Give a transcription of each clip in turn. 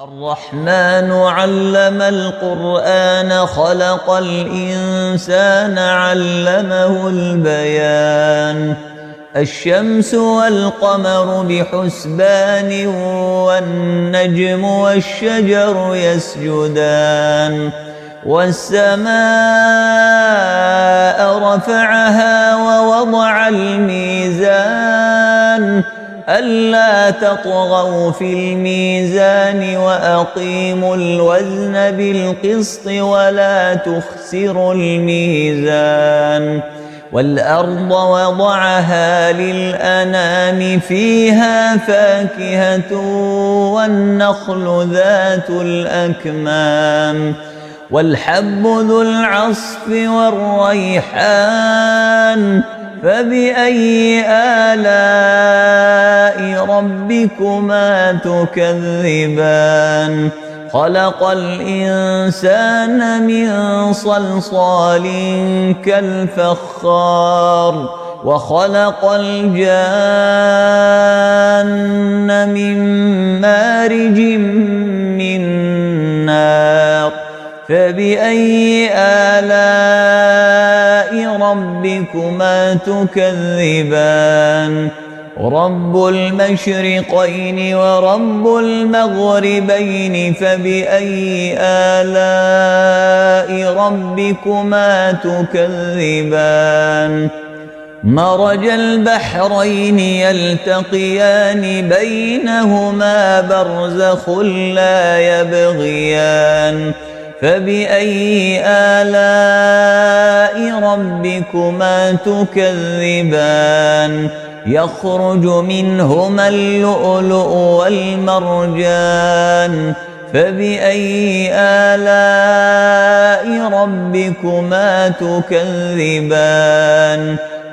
الرحمن علم القرآن خلق الإنسان علمه البيان الشمس والقمر بحسبان والنجم والشجر يسجدان والسماء رفعها ووضع الميزان ألا تطغوا في الميزان وأقيموا الوزن بالقسط ولا تخسروا الميزان والأرض وضعها للأنام فيها فاكهة والنخل ذات الأكمام والحب ذو العصف والريحان فبأي آلاء ربكما تكذبان خلق الإنسان من صلصال كالفخار وخلق الجان من مارج من نار فبأي آلاء ربكما تكذبان رب المشرقين ورب المغربين فبأي آلاء ربكما تكذبان مرج البحرين يلتقيان بينهما برزخ لا يبغيان فبأي آلاء ربكما تكذبان يخرج منهما اللؤلؤ والمرجان فبأي آلاء ربكما تكذبان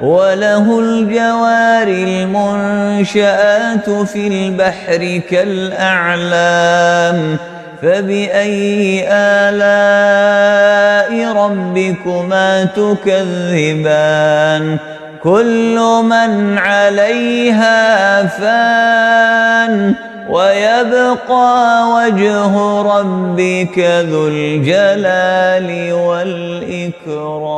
وله الجوار المنشآت في البحر كالأعلام فبأي آلاء ربكما تكذبان كل من عليها فان ويبقى وجه ربك ذو الجلال والإكرام.